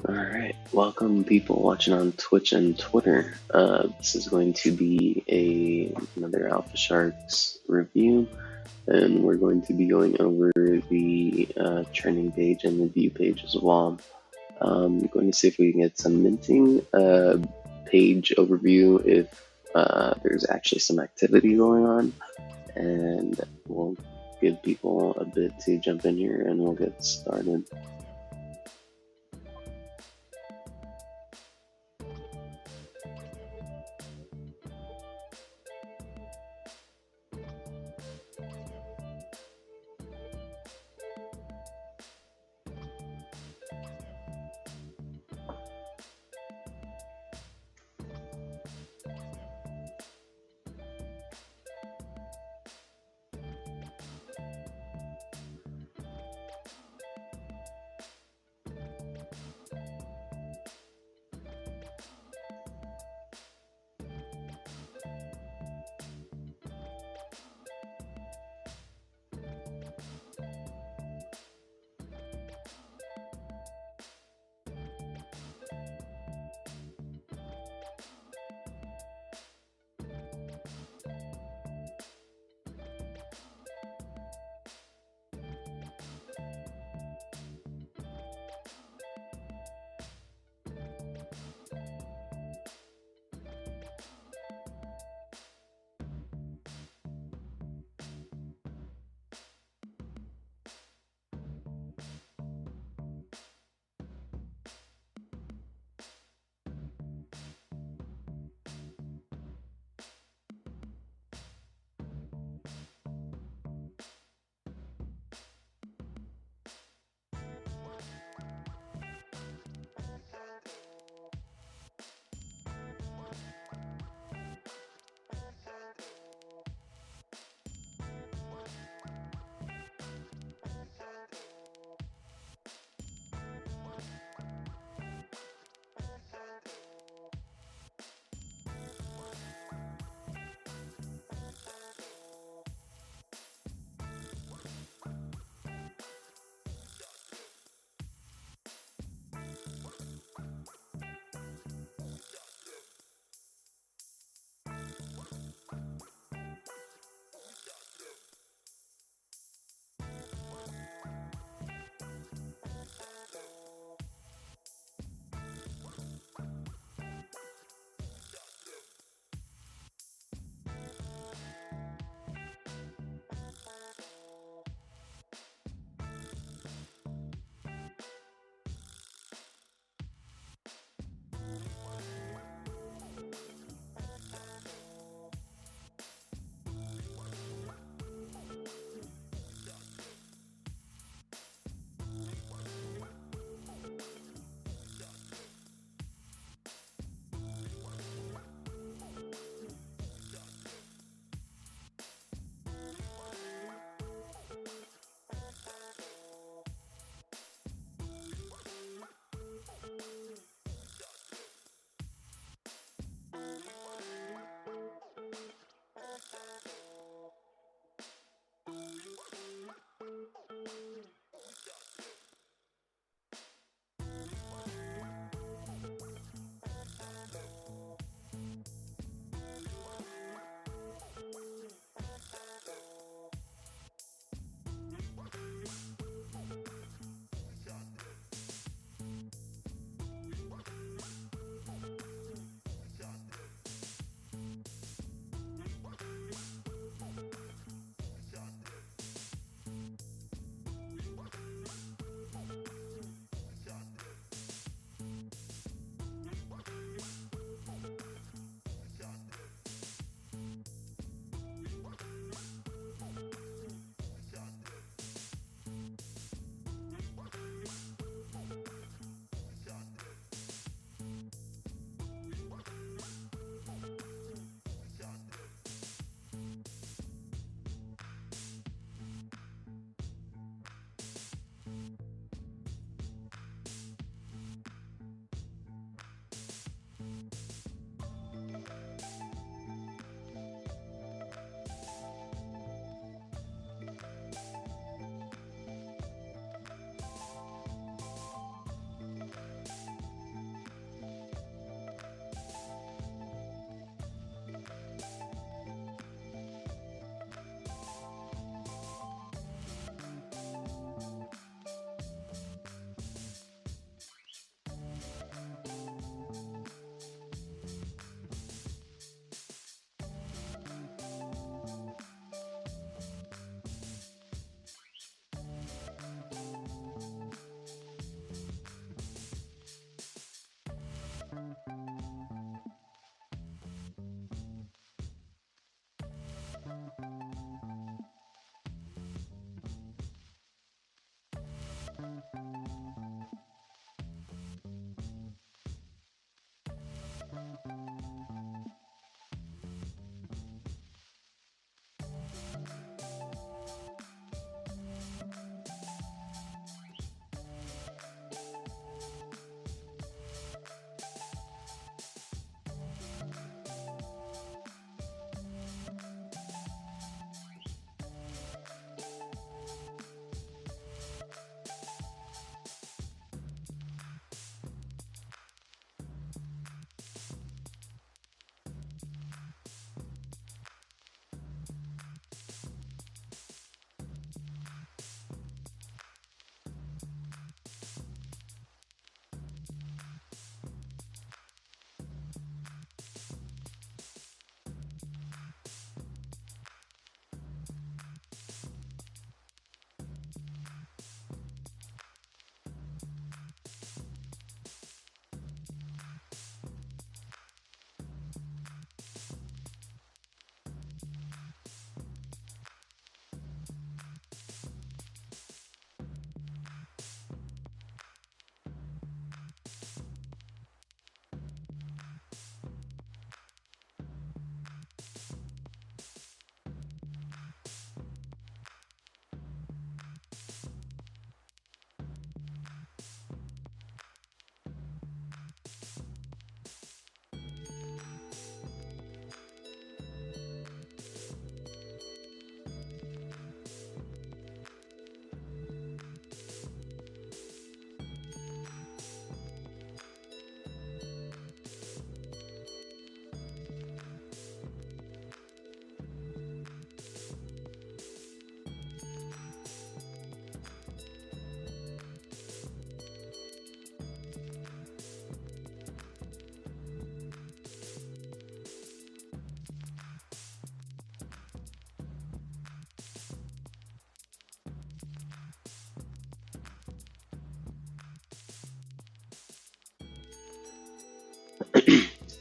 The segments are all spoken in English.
All right, welcome people watching on Twitch and Twitter. This is going to be another Alpha Sharks review, and we're going to be going over the trending page and the view page as well. We're going to see if we can get some minting page overview if there's actually some activity going on, and we'll give people a bit to jump in here and we'll get started.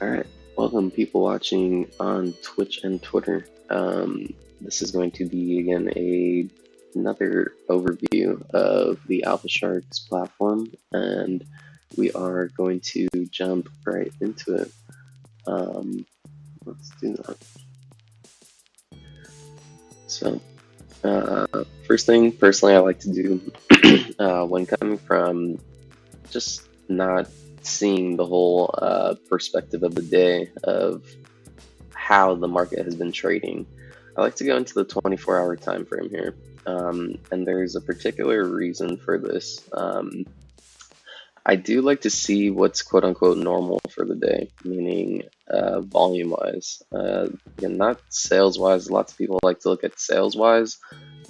All right, welcome people watching on Twitch and Twitter. This is going to be again another overview of the Alpha Sharks platform, and we are going to jump right into it. Let's do that. So, first thing, personally, I like to do when coming from just not seeing the whole perspective of the day of how the market has been trading, I like to go into the 24-hour time frame here. And there's a particular reason for this. I do like to see what's quote unquote normal for the day, meaning volume wise. Again, not sales wise. Lots of people like to look at sales wise.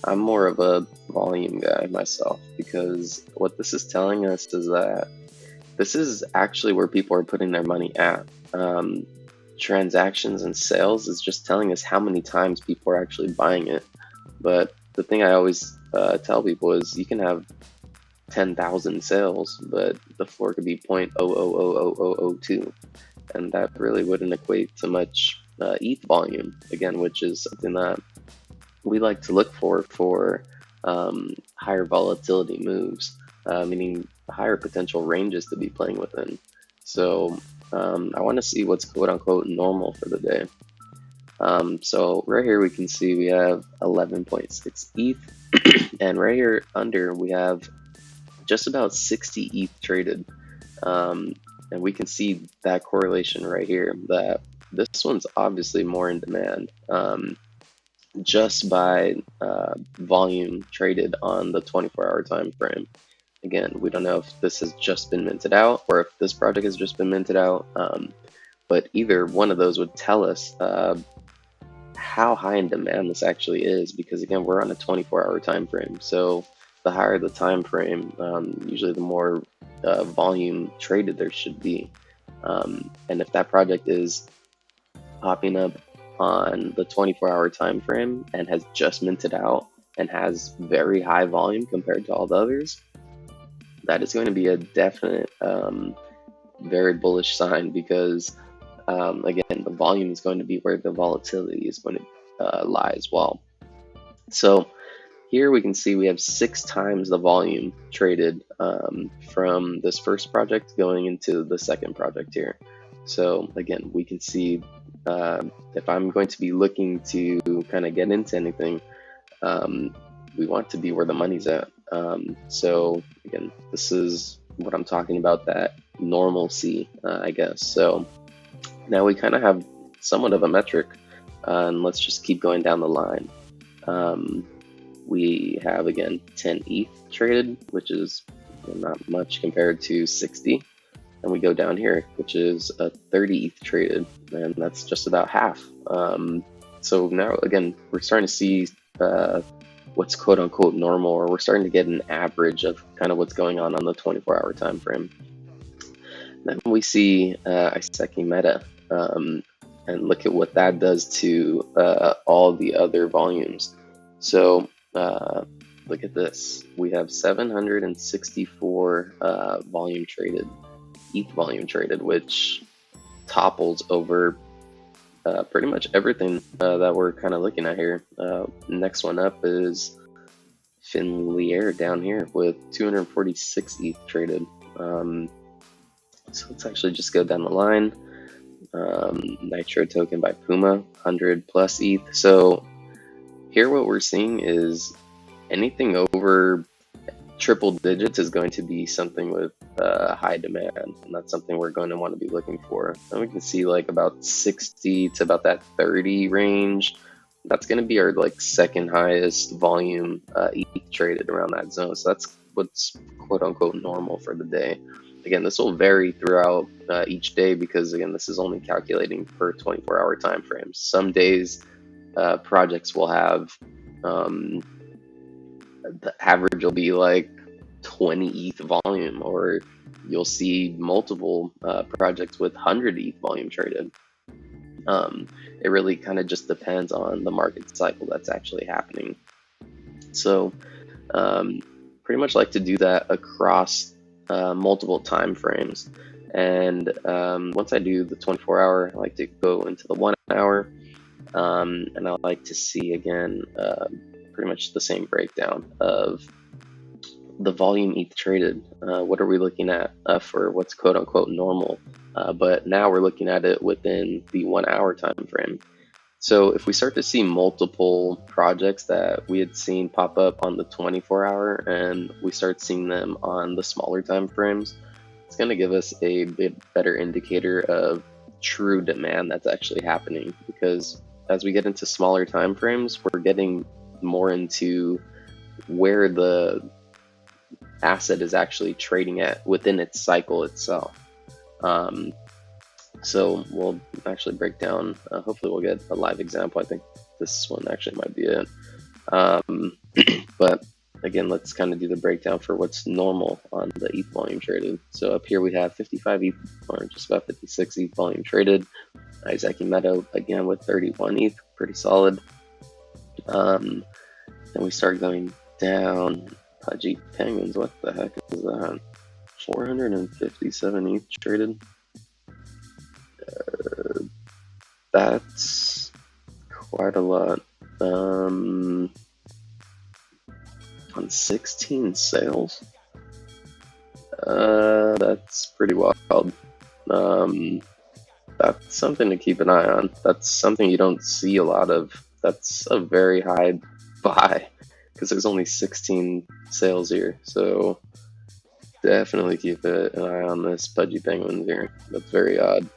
I'm more of a volume guy myself, because what this is telling us is that this is actually where people are putting their money at. Transactions and sales is just telling us how many times people are actually buying it. But the thing I always tell people is you can have 10,000 sales, but the floor could be 0.000002, and that really wouldn't equate to much ETH volume, again, which is something that we like to look for higher volatility moves, meaning higher potential ranges to be playing within. So I want to see what's quote unquote normal for the day. So right here we can see we have 11.6 ETH, and right here under we have just about 60 ETH traded. And we can see that correlation right here, that this one's obviously more in demand. Just by volume traded on the 24-hour time frame. Again, we don't know if this has just been minted out or if this project has just been minted out, but either one of those would tell us how high in demand this actually is, because again, we're on a 24-hour time frame. So the higher the time frame, usually the more volume traded there should be. And if that project is popping up on the 24-hour time frame and has just minted out and has very high volume compared to all the others, that is going to be a definite very bullish sign, because again, the volume is going to be where the volatility is going lie as well. So here we can see we have 6 times the volume traded from this first project going into the second project here. So again, we can see if I'm going to be looking to kind of get into anything, we want to be where the money's at. So again, this is what I'm talking about, that normalcy, I guess. So now we kind of have somewhat of a metric, and let's just keep going down the line. We have, again, 10 ETH traded, which is not much compared to 60. And we go down here, which is a 30 ETH traded, and that's just about half. So now, again, we're starting to see what's quote unquote normal, or we're starting to get an average of kind of what's going on the 24-hour time frame. Then we see Iseki Meta, and look at what that does to all the other volumes. So look at this. We have 764 volume traded, ETH volume traded, which topples over pretty much everything that we're kind of looking at here. Next one up is Finlier down here with 246 ETH traded. So let's actually just go down the line. Nitro token by Puma, 100 plus ETH. So here what we're seeing is anything over triple digits is going to be something with high demand, and that's something we're going to want to be looking for. And we can see like about 60 to about that 30 range. That's going to be our like second highest volume ETH traded around that zone. So that's what's quote unquote normal for the day. Again, this will vary throughout each day because, again, this is only calculating per 24-hour time frames. Some days projects will have the average will be like 20 ETH volume, or you'll see multiple projects with 100 ETH volume traded. It really kind of just depends on the market cycle that's actually happening. So pretty much like to do that across multiple time frames. And once I do the 24-hour, I like to go into the 1 hour, and I like to see again pretty much the same breakdown of the volume ETH traded. What are we looking at for what's quote unquote normal? But now we're looking at it within the 1 hour time frame. So if we start to see multiple projects that we had seen pop up on the 24-hour and we start seeing them on the smaller time frames, it's going to give us a bit better indicator of true demand that's actually happening. Because as we get into smaller time frames, we're getting more into where the asset is actually trading at within its cycle itself. So we'll actually break down, hopefully we'll get a live example. I think this one actually might be it. But again, let's kind of do the breakdown for what's normal on the ETH volume traded. So up here we have 55 ETH, or just about 56 ETH volume traded. Iseki Meta again with 31 ETH, pretty solid. Then we start going down. Pudgy Penguins, what the heck is that? 457 ETH traded. That's quite a lot. On 16 sales, that's pretty wild. That's something to keep an eye on. That's something you don't see a lot of. That's a very high buy because there's only 16 sales here. So definitely keep an eye on this Pudgy Penguins here. That's very odd.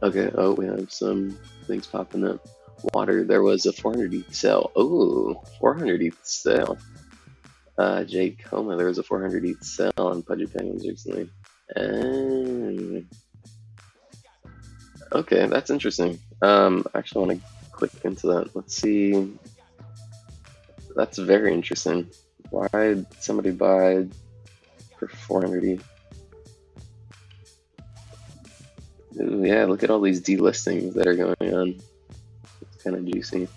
Okay, oh, we have some things popping up. Water, there was a 400 ETH sale. Oh, 400 ETH sale. Jake Coma, there was a 400 ETH sale on Pudgy Penguins recently. Okay, that's interesting. I actually want to click into that. Let's see. That's very interesting. Why did somebody buy for 400 ETH? Ooh, yeah, look at all these delistings that are going on. It's kind of juicy.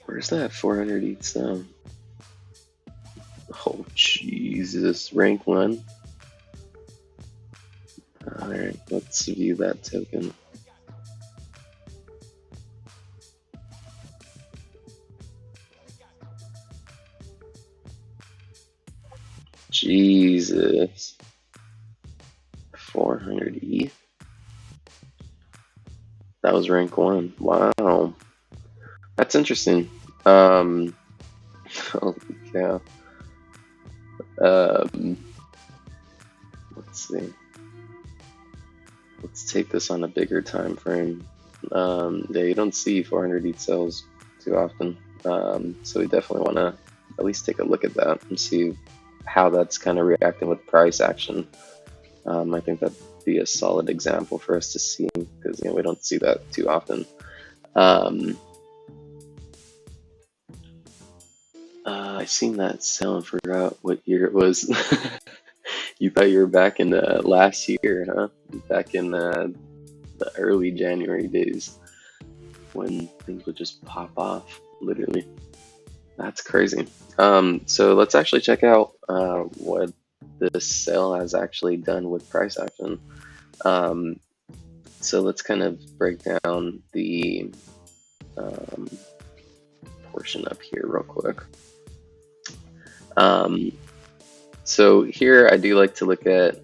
Where's that 400 ETH sale? Oh, Jesus. Rank 1. Alright, let's view that token. Jesus. 400 ETH. That was rank 1. Wow. That's interesting. Holy cow. Let's see. Let's take this on a bigger time frame. Yeah, you don't see 400 ETH sales too often. So we definitely want to at least take a look at that and see how that's kind of reacting with price action. I think that'd be a solid example for us to see, because we don't see that too often. I seen that sale and forgot what year it was. You thought you were back in last year, huh? Back in the early January days when things would just pop off, literally. That's crazy. So let's actually check out what this sale has actually done with price action. So let's kind of break down the portion up here real quick. So here I do like to look at,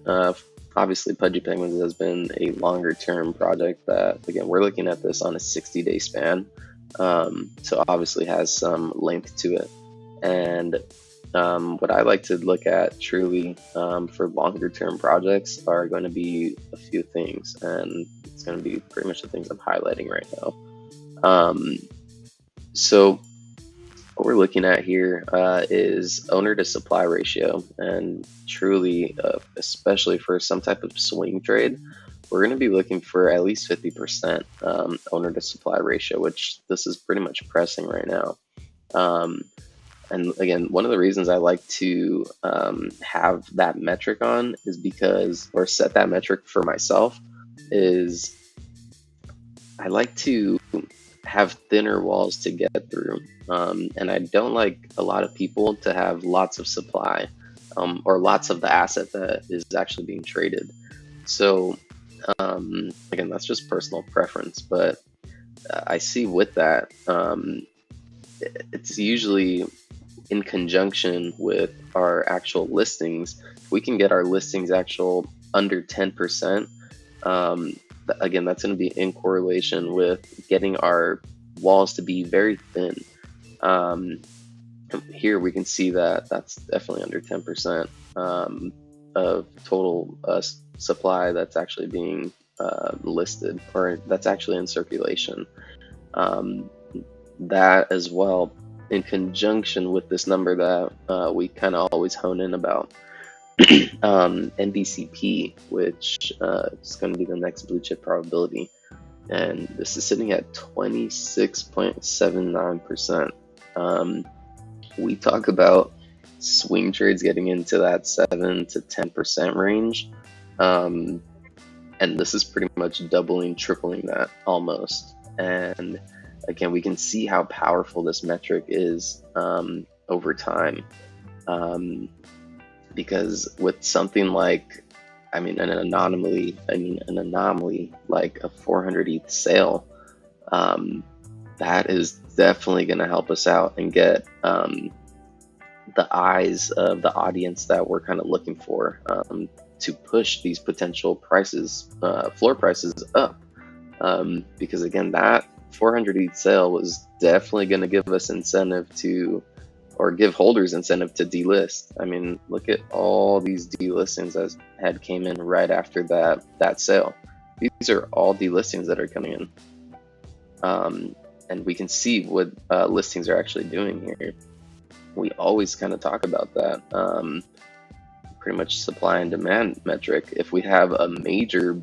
obviously Pudgy Penguins has been a longer term project that, again, we're looking at this on a 60-day span. So obviously has some length to it. And what I like to look at truly for longer term projects are going to be a few things, and it's going to be pretty much the things I'm highlighting right now. So what we're looking at here is owner to supply ratio, and truly, especially for some type of swing trade, we're going to be looking for at least 50% owner to supply ratio, which this is pretty much pressing right now. And again, one of the reasons I like to have that metric on is because, or set that metric for myself, is I like to have thinner walls to get through. And I don't like a lot of people to have lots of supply or lots of the asset that is actually being traded. So again, that's just personal preference, but I see with that, it's usually in conjunction with our actual listings. If we can get our listings actual under 10%, again, that's going to be in correlation with getting our walls to be very thin. Here we can see that that's definitely under 10% of total supply that's actually being listed, or that's actually in circulation. That as well, in conjunction with this number that we kind of always hone in about, NBCP, which is going to be the next blue chip probability, and this is sitting at 26.79%. We talk about swing trades getting into that 7 to 10% range, and this is pretty much doubling, tripling that almost. And again, we can see how powerful this metric is over time. Because with something like, an anomaly like a 400 ETH sale, that is definitely going to help us out and get the eyes of the audience that we're kind of looking for to push these potential prices, floor prices up. Because again, that 400 ETH sale was definitely going to give us incentive to, or give holders incentive to delist. Look at all these delistings that had came in right after that sale. These are all delistings that are coming in. And we can see what listings are actually doing here. We always kind of talk about that. Pretty much supply and demand metric. If we have a major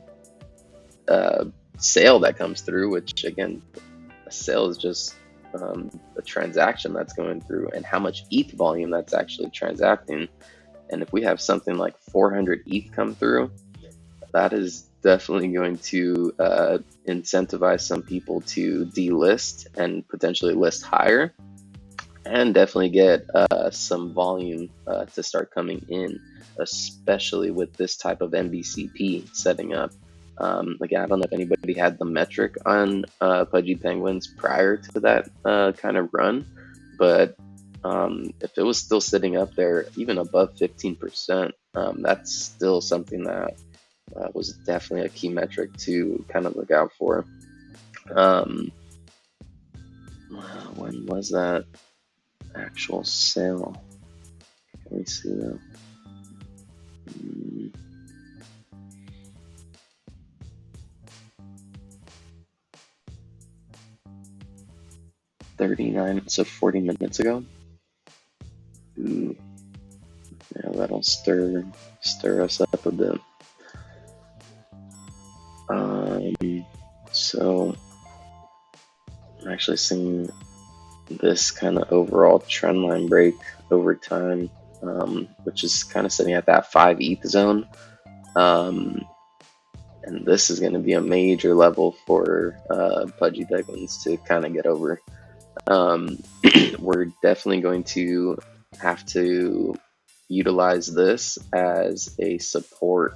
sale that comes through, which again, a sale is just a transaction that's going through, and how much ETH volume that's actually transacting. And if we have something like 400 ETH come through, that is definitely going to incentivize some people to delist and potentially list higher. and definitely get some volume to start coming in, especially with this type of MBCP setting up. Again, I don't know if anybody had the metric on Pudgy Penguins prior to that kind of run, but if it was still sitting up there, even above 15%, that's still something that was definitely a key metric to kind of look out for. Um, when was that actual sale? Let me see that. 39, so 40 minutes ago. Ooh, yeah, that'll stir us up a bit. So I'm actually seeing this kind of overall trend line break over time, which is kind of sitting at that 5 ETH zone. And this is going to be a major level for Pudgy Penguins to kind of get over. We're definitely going to have to utilize this as a support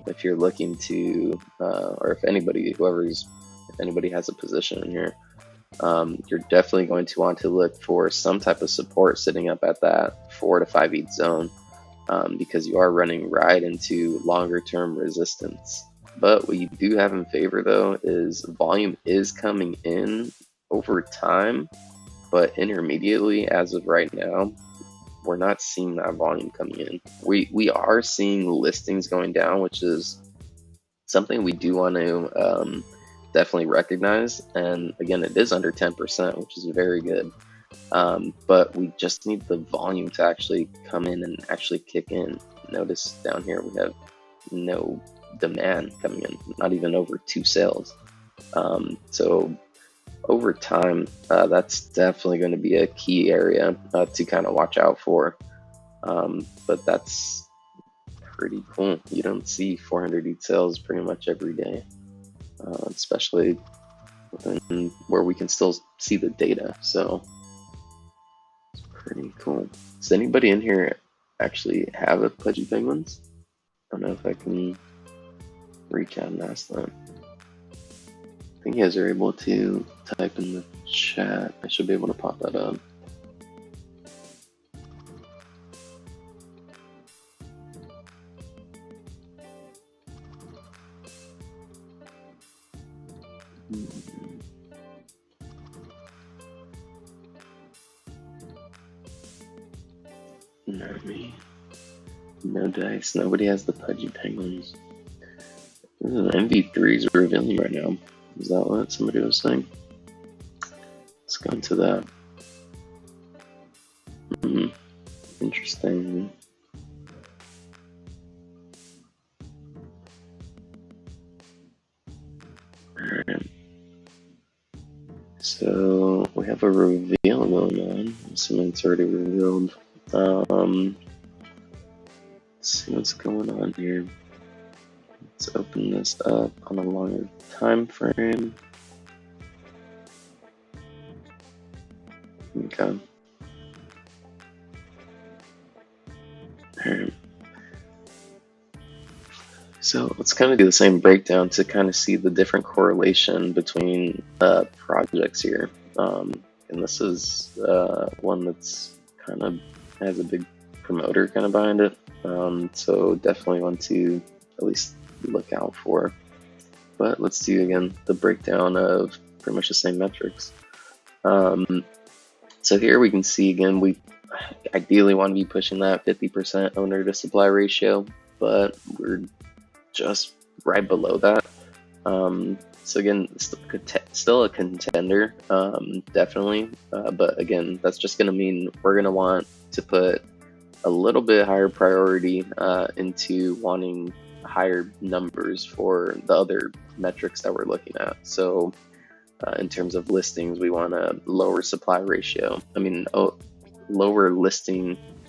if you're looking to, or if anybody has a position in here. You're definitely going to want to look for some type of support sitting up at that 4 to 5 ETH zone, because you are running right into longer term resistance. But what you do have in favor though is volume is coming in over time, but intermediately as of right now, we're not seeing that volume coming in. We are seeing listings going down, which is something we do want to definitely recognize. And again, it is under 10%, which is very good. But we just need the volume to actually come in and actually kick in. Notice down here we have no demand coming in, not even over 2 sales. So over time, that's definitely going to be a key area to kind of watch out for. But that's pretty cool. You don't see 400 ETH sales pretty much every day, especially where we can still see the data. So it's pretty cool. Does anybody in here actually have a Pudgy Penguins? I don't know if I can reach out and ask them. I think you guys are able to type in the chat. I should be able to pop that up. No me. No dice. Nobody has the Pudgy Penguins. This is an MV3's revealing right now. Is that what somebody was saying? Let's go into that. Interesting. Alright. So we have a reveal going on. Assuming it's already revealed. Let's see what's going on here. Let's open this up on a longer time frame. Okay. Alright. So let's kind of do the same breakdown to kind of see the different correlation between projects here. And this is one that's kind of has a big promoter kind of behind it. So definitely want to at least look out for. But let's do again the breakdown of pretty much the same metrics. So here we can see again, we ideally want to be pushing that 50% owner to supply ratio, but we're just right below that. So again, still a contender, definitely. But again, that's just going to mean we're going to want to put a little bit higher priority into wanting higher numbers for the other metrics that we're looking at. So in terms of listings, we want a lower supply ratio. Lower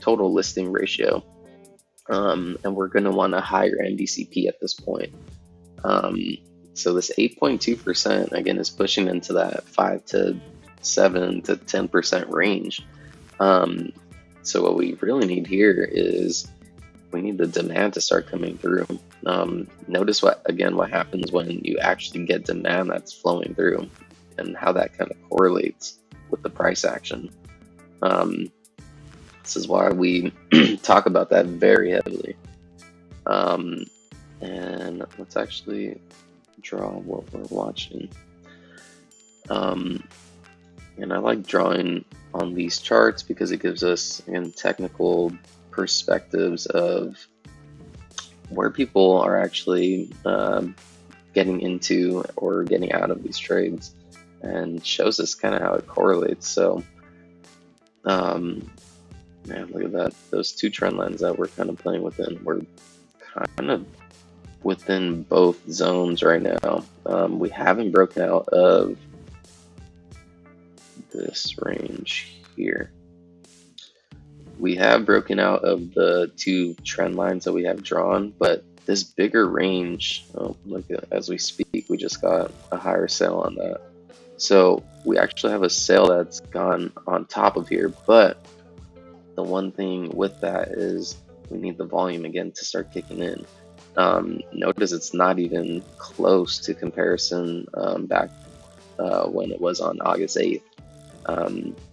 total listing ratio. And we're going to want a higher MBCP at this point. So this 8.2% again is pushing into that 5 to 7 to 10% range. Um, so what we really need here is we need the demand to start coming through. Notice what happens when you actually get demand that's flowing through, and how that kind of correlates with the price action. Um, this is why we talk about that very heavily. And let's actually draw what we're watching. And I like drawing on these charts because it gives us, again, technical perspectives of where people are actually getting into or getting out of these trades, and shows us kind of how it correlates. So, man, look at that. Those two trend lines that we're kind of playing within, we're kind of within both zones right now. We haven't broken out of this range here. We have broken out of the two trend lines that we have drawn, but this bigger range, look, as we speak, we just got a higher sale on that. So we actually have a sale that's gone on top of here, but the one thing with that is we need the volume again to start kicking in. Notice it's not even close to comparison back when it was on August 8th.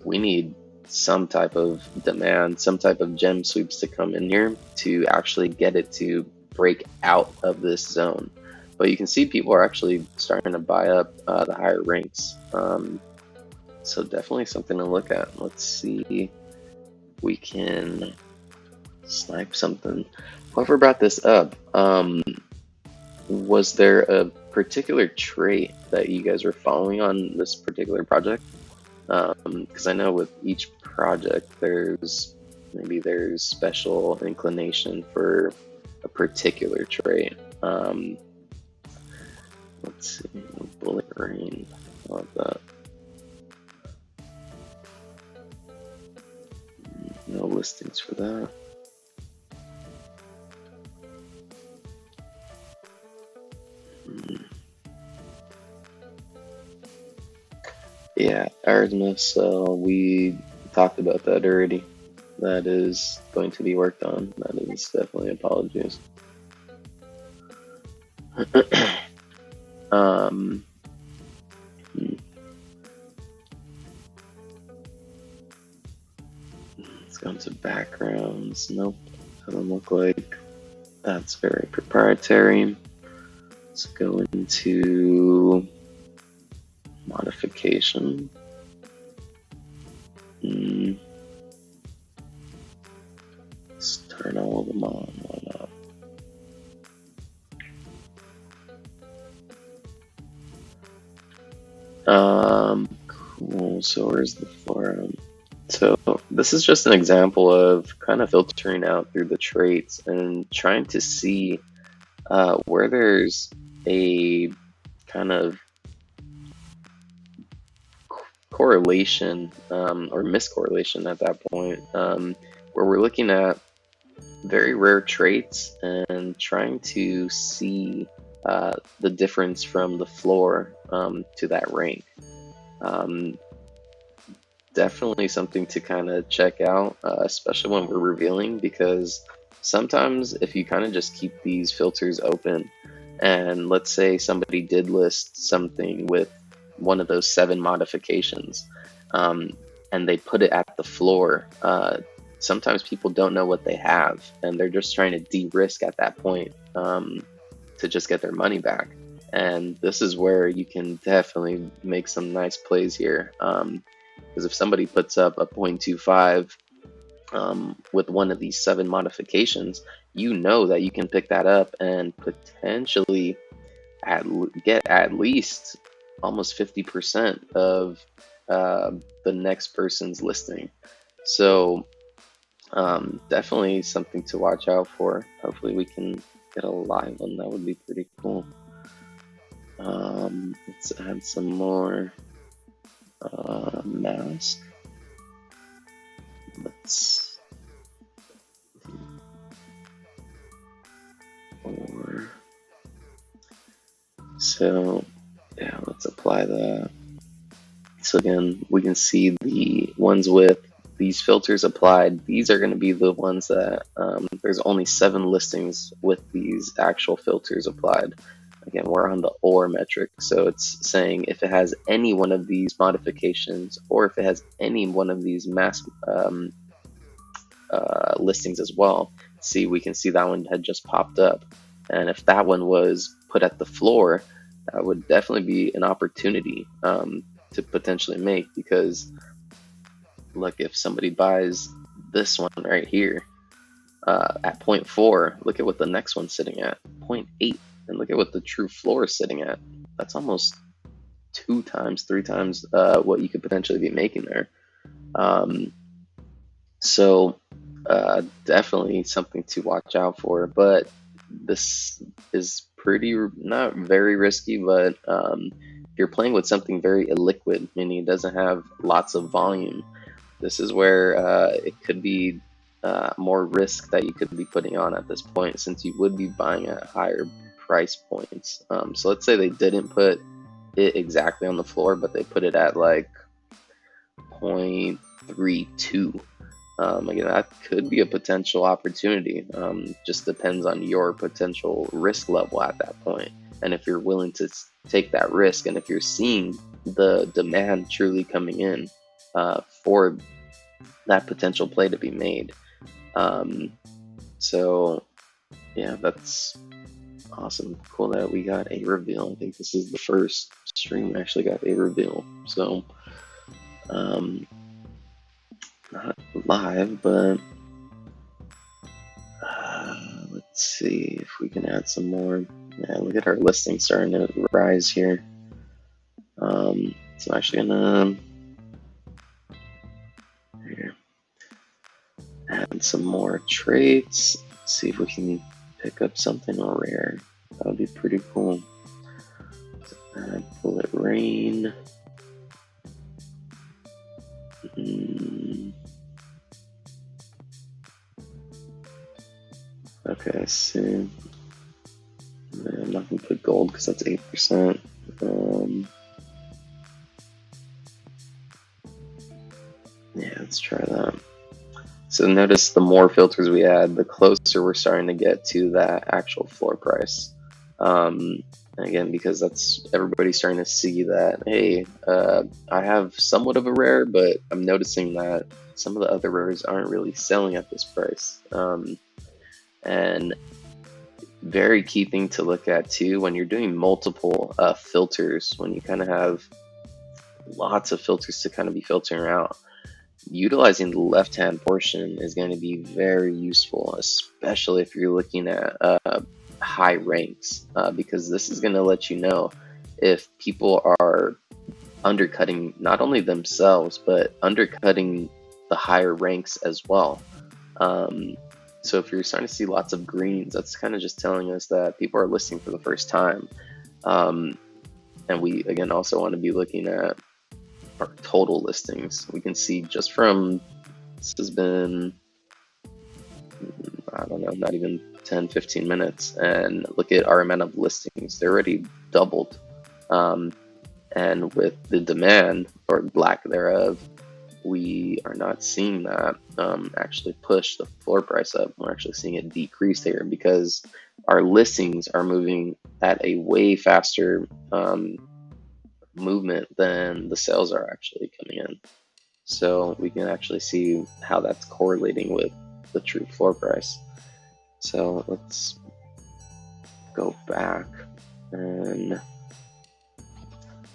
We need some type of demand, some type of gem sweeps to come in here to actually get it to break out of this zone. But you can see people are actually starting to buy up the higher ranks. So definitely something to look at. Let's see if we can snipe something. Whoever brought this up, was there a particular trait that you guys were following on this particular project? Because I know with each project there's special inclination for a particular trait. Let's see, bullet rain, I love that. No listings for that. Yeah, Artemis, we talked about that already. That is going to be worked on. That is definitely apologies. Let's go into backgrounds. Nope, doesn't look like that's very proprietary. Let's go into modification. Let's turn all of them on. Why not? Cool. So where's the forum? So this is just an example of kind of filtering out through the traits and trying to see where there's a kind of correlation or miscorrelation at that point, where we're looking at very rare traits and trying to see the difference from the floor to that rank. Definitely something to kind of check out, especially when we're revealing, because sometimes if you kind of just keep these filters open, and let's say somebody did list something with one of those 7 modifications, and they put it at the floor, sometimes people don't know what they have, and they're just trying to de-risk at that point to just get their money back. And this is where you can definitely make some nice plays here. Because if somebody puts up a 0.25 with one of these 7 modifications, you know that you can pick that up and potentially get at least almost 50% of the next person's listing. So definitely something to watch out for. Hopefully we can get a live one. That would be pretty cool. Let's add some more mask. Let's so yeah, let's apply that. So again, we can see the ones with these filters applied, these are going to be the ones that there's only 7 listings with these actual filters applied. Again, we're on the OR metric, so it's saying if it has any one of these modifications, or if it has any one of these mass listings as well. See, we can see that one had just popped up, and if that one was put at the floor, that would definitely be an opportunity to potentially make, because look, if somebody buys this one right here at 0.4, look at what the next one's sitting at, 0.8, and look at what the true floor is sitting at. That's almost 2 times, 3 times what you could potentially be making there. So definitely something to watch out for, but this is pretty, not very risky, but you're playing with something very illiquid, meaning it doesn't have lots of volume. This is where it could be more risk that you could be putting on at this point, since you would be buying at higher price points. So let's say they didn't put it exactly on the floor, but they put it at like 0.32. Again, that could be a potential opportunity. Just depends on your potential risk level at that point, and if you're willing to take that risk, and if you're seeing the demand truly coming in for that potential play to be made. So yeah, that's awesome. Cool that we got a reveal. I think this is the first stream actually got a reveal. So not live, but let's see if we can add some more. Yeah, look at our listing starting to rise here. So I'm actually gonna add some more traits. Let's see if we can pick up something rare. That would be pretty cool. Add bullet rain. Okay, I see. I'm not gonna put gold because that's 8%. Yeah, let's try that. So notice the more filters we add, the closer we're starting to get to that actual floor price. Again, because that's everybody's starting to see that, hey, I have somewhat of a rare, but I'm noticing that some of the other rares aren't really selling at this price. And very key thing to look at too, when you're doing multiple filters, when you kind of have lots of filters to kind of be filtering out, utilizing the left hand portion is going to be very useful, especially if you're looking at high ranks, because this is going to let you know if people are undercutting not only themselves but undercutting the higher ranks as well. So if you're starting to see lots of greens, that's kind of just telling us that people are listing for the first time. And we, again, also want to be looking at our total listings. We can see just from, this has been, I don't know, not even 10, 15 minutes. And look at our amount of listings. They're already doubled. And with the demand, or lack thereof, we are not seeing that actually push the floor price up. We're actually seeing it decrease here because our listings are moving at a way faster movement than the sales are actually coming in. So we can actually see how that's correlating with the true floor price. So let's go back and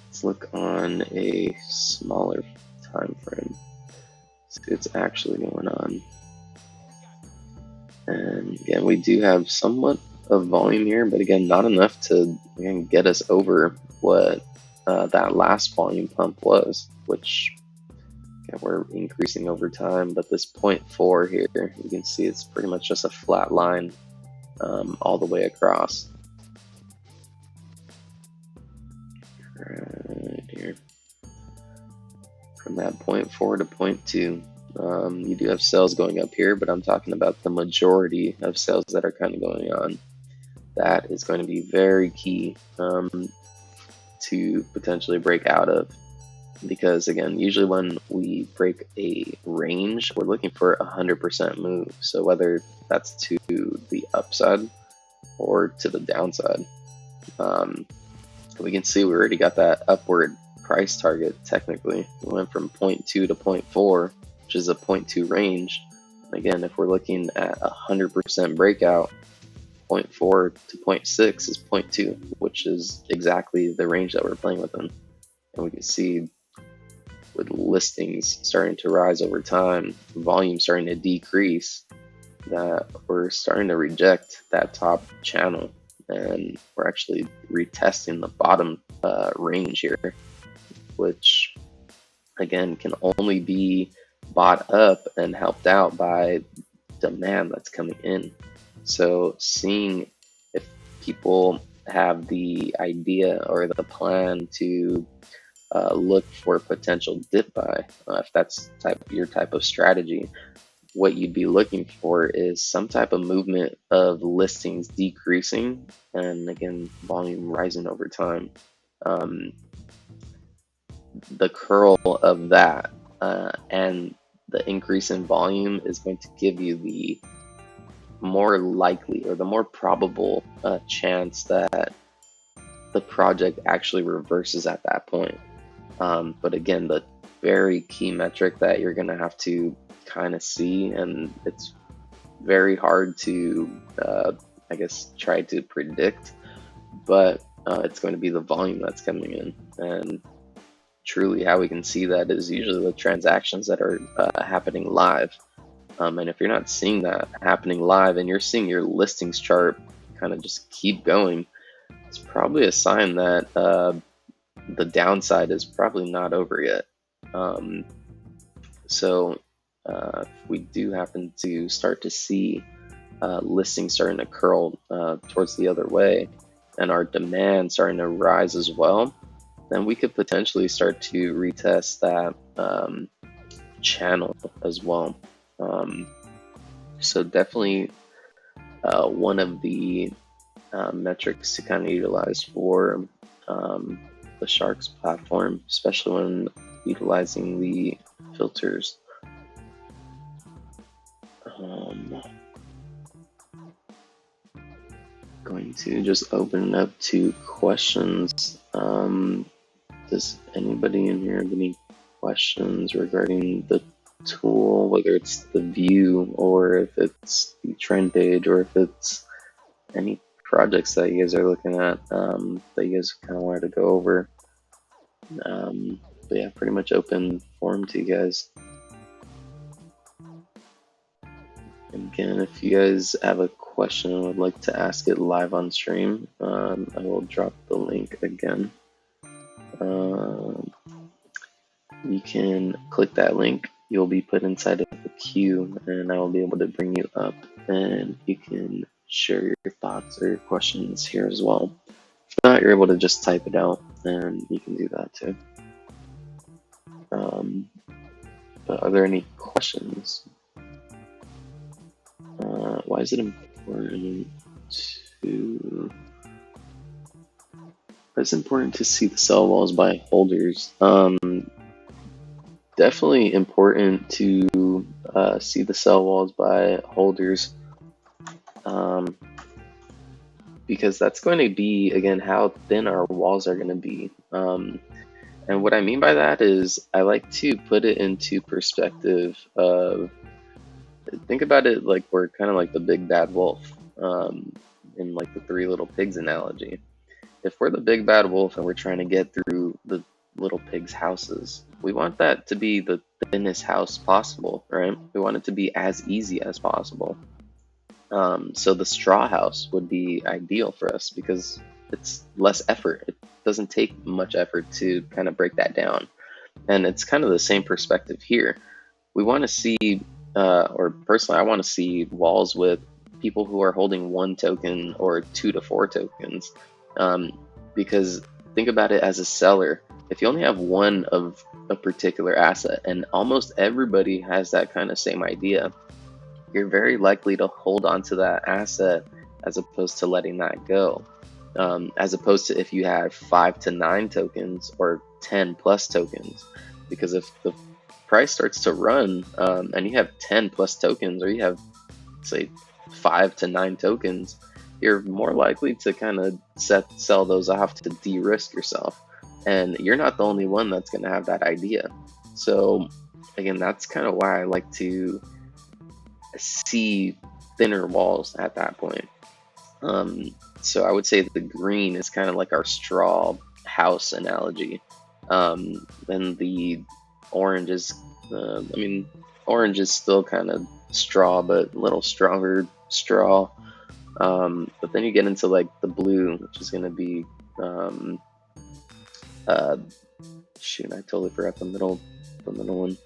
let's look on a smaller time frame. See what's actually going on. And again, we do have somewhat of volume here, but again, not enough to again get us over what that last volume pump was, which again, we're increasing over time. But this 0.4 here, you can see it's pretty much just a flat line all the way across. Right here. From that 0.4 to 0.2, you do have sales going up here, but I'm talking about the majority of sales that are kind of going on. That is going to be very key to potentially break out of. because again, usually when we break a range, we're looking for 100% move. So whether that's to the upside or to the downside. We can see we already got that upward price target technically. We went from 0.2 to 0.4, which is a 0.2 range. Again, if we're looking at 100% breakout, 0.4 to 0.6 is 0.2, which is exactly the range that we're playing within. And we can see with listings starting to rise over time, volume starting to decrease, that we're starting to reject that top channel, and we're actually retesting the bottom range here, which again can only be bought up and helped out by demand that's coming in. So seeing if people have the idea or the plan to look for a potential dip buy, if that's your type of strategy, what you'd be looking for is some type of movement of listings decreasing and again volume rising over time. The curl of that and the increase in volume is going to give you the more likely or the more probable chance that the project actually reverses at that point. But again, the very key metric that you're going to have to kind of see, and it's very hard to, I guess, try to predict, but it's going to be the volume that's coming in. And truly how we can see that is usually the transactions that are happening live. And if you're not seeing that happening live and you're seeing your listings chart kind of just keep going, it's probably a sign that the downside is probably not over yet. So if we do happen to start to see listings starting to curl towards the other way and our demand starting to rise as well, then we could potentially start to retest that channel as well. So definitely one of the metrics to kind of utilize for the Sharks platform, especially when utilizing the filters. Going to just open it up to questions. Does anybody in here have any questions regarding the tool, whether it's the view or if it's the trend page or if it's any projects that you guys are looking at that you guys kind of wanted to go over? But yeah, pretty much open forum to you guys. And again, if you guys have a question and would like to ask it live on stream, I will drop the link again. You can click that link. You'll be put inside of a queue, and I will be able to bring you up, and you can share your thoughts or your questions here as well. If not, you're able to just type it out, and you can do that too. But are there any questions? Why is it important to? It's important to see the sell walls by holders. Definitely important to see the sell walls by holders, because that's going to be, again, how thin our walls are going to be. And what I mean by that is I like to put it into perspective of, think about it like we're kind of like the big bad wolf in like the Three Little Pigs analogy. If we're the big bad wolf and we're trying to get through the little pigs' houses, we want that to be the thinnest house possible, right? We want it to be as easy as possible. So the straw house would be ideal for us because it's less effort. It doesn't take much effort to kind of break that down. And it's kind of the same perspective here. We want to see, or personally, I want to see walls with people who are holding 1 token or 2 to 4 tokens. Because think about it as a seller. If you only have one of a particular asset, and almost everybody has that kind of same idea, you're very likely to hold on to that asset as opposed to letting that go. As opposed to if you have 5 to 9 tokens or 10 plus tokens, because if the price starts to run and you have 10 plus tokens, or you have, say, 5 to 9 tokens, you're more likely to kind of sell those off to de-risk yourself. And you're not the only one that's going to have that idea. So again, that's kind of why I like to see thinner walls at that point. So I would say the green is kind of like our straw house analogy. Then the orange is, orange is still kind of straw, but a little stronger straw. But then you get into like the blue, which is going to be, shoot, I totally forgot the middle one.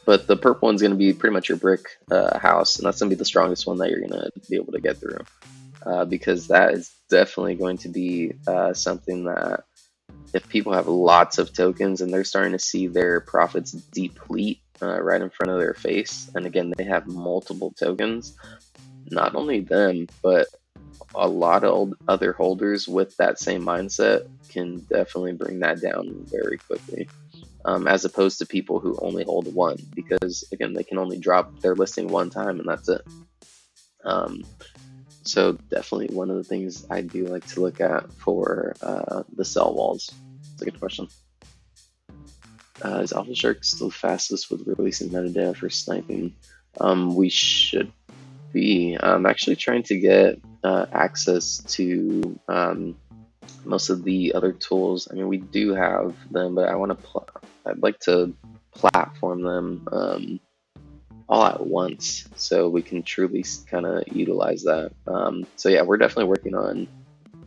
But the purple one's going to be pretty much your brick house, and that's going to be the strongest one that you're going to be able to get through, because that is definitely going to be something that if people have lots of tokens and they're starting to see their profits deplete right in front of their face, and again, they have multiple tokens, not only them, but a lot of other holders with that same mindset can definitely bring that down very quickly. As opposed to people who only hold one, because again, they can only drop their listing one time and that's it. So definitely one of the things I do like to look at for the sell walls. It's a good question. Is Alpha Shark still fastest with releasing metadata for sniping? We should be. I'm actually trying to get access to most of the other tools. I mean, we do have them, but I'd like to platform them all at once so we can truly kind of utilize that. So yeah, we're definitely working on